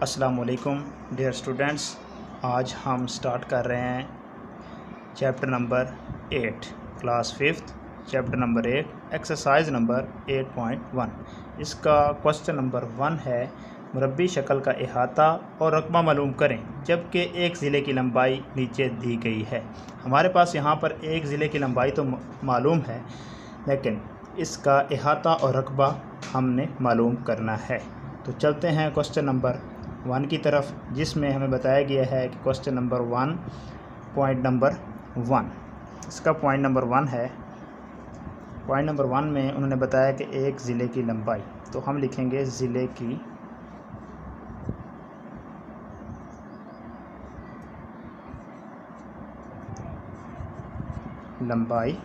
अस्सलाम वालेकुम dear students. आज हम स्टार्ट कर रहे हैं chapter number 8 class 5th chapter number 8 exercise number 8.1। इसका क्वेश्चन नंबर 1 है मुरब्बी शक्ल का अहाता और रकबा मालूम करें जबकि एक ज़िले की लंबाई नीचे दी गई है। हमारे पास यहाँ पर एक ज़िले की लंबाई तो मालूम है, लेकिन इसका अहाता और रकबा हमने मालूम करना है। तो चलते हैं क्वेश्चन नंबर 1 की तरफ, जिसमें हमें बताया गया है कि क्वेश्चन नंबर 1 पॉइंट नंबर 1, इसका पॉइंट नंबर 1 है। पॉइंट नंबर 1 में उन्होंने बताया कि एक ज़िले की लंबाई, तो हम लिखेंगे ज़िले की लंबाई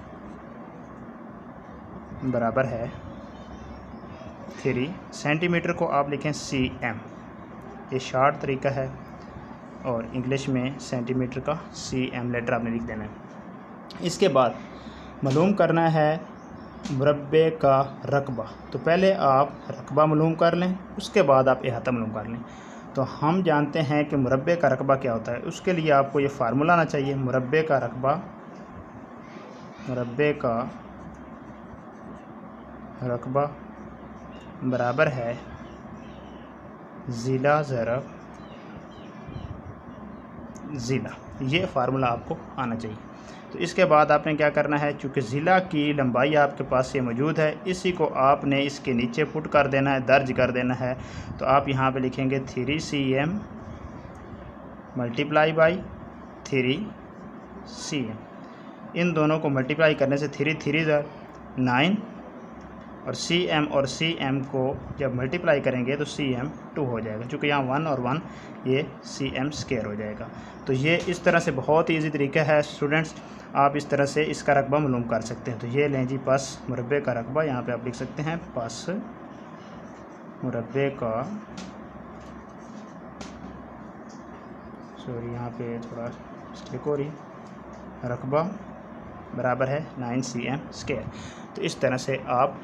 बराबर है 3 सेंटीमीटर को आप लिखें cm, ये शॉर्ट तरीका है, और इंग्लिश में सेंटीमीटर का cm लेटर आपने लिख देना है। इसके बाद मालूम करना है मुरब्बे का रकबा। तो पहले आप रकबा मालूम कर लें, उसके बाद आप अहाता मालूम कर लें। तो हम जानते हैं कि मुरब्बे का रकबा क्या होता है। उसके लिए आपको ये फार्मूला आना चाहिए। मुरब्बे का रकबा बराबर है ज़िला ज़रब ज़िला। ये फार्मूला आपको आना चाहिए। तो इसके बाद आपने क्या करना है, चूँकि ज़िला की लंबाई आपके पास ये मौजूद है, इसी को आपने इसके नीचे पुट कर देना है, दर्ज कर देना है। तो आप यहाँ पे लिखेंगे 3cm मल्टीप्लाई बाई 3cm। इन दोनों को मल्टीप्लाई करने से 3 3 9, और cm को जब मल्टीप्लाई करेंगे तो cm 2 हो जाएगा। चूँकि यहाँ 1 और 1 ये cm स्क्वायर हो जाएगा। तो ये इस तरह से बहुत ही ईजी तरीका है स्टूडेंट्स, आप इस तरह से इसका रकबा मालूम कर सकते हैं। तो ये लें जी, पास मुरब्बे का रकबा, यहाँ पे आप लिख सकते हैं पास मुरब्बे का, सॉरी यहाँ पे थोड़ा मिस्टेक हो रही, रकबा बराबर है 9cm स्क्वायर। तो इस तरह से आप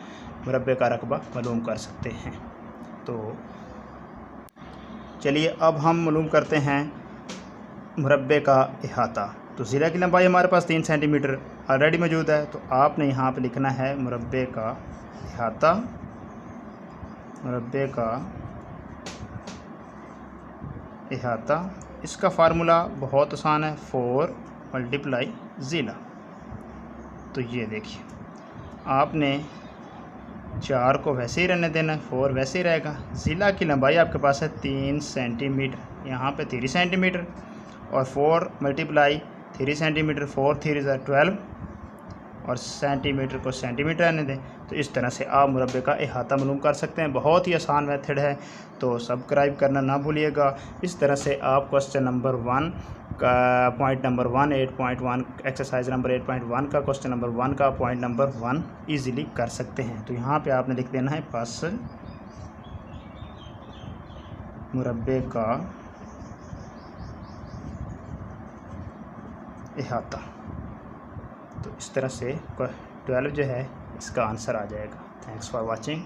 मुरब्बे का रकबा मालूम कर सकते हैं। तो चलिए अब हम मालूम करते हैं मुरब्बे का अहाता। तो ज़िला की लंबाई हमारे पास 3 सेंटीमीटर ऑलरेडी मौजूद है। तो आपने यहाँ पे लिखना है मुरब्बे का अहाता, मुरब्बे का अहाता। इसका फार्मूला बहुत आसान है, 4 मल्टीप्लाई ज़िला। तो ये देखिए, आपने 4 को वैसे ही रहने देना, 4 वैसे ही रहेगा। ज़िला की लंबाई आपके पास है 3 सेंटीमीटर, यहाँ पे 3 सेंटीमीटर, और 4 मल्टीप्लाई 3 सेंटीमीटर, 4 3 12, और सेंटीमीटर को सेंटीमीटर रहने दें। तो इस तरह से आप मुरब्बे का अहाता मालूम कर सकते हैं। बहुत ही आसान मेथड है, तो सब्सक्राइब करना ना भूलिएगा। इस तरह से आप क्वेश्चन नंबर 1 का पॉइंट नंबर 1 8.1 एक्सरसाइज नंबर 8.1 का क्वेश्चन नंबर 1 का पॉइंट नंबर 1 ईजिली कर सकते हैं। तो यहाँ पे आपने लिख देना है पास मुरब्बे का अहाता। तो इस तरह से 12 जो है इसका आंसर आ जाएगा। Thanks for watching.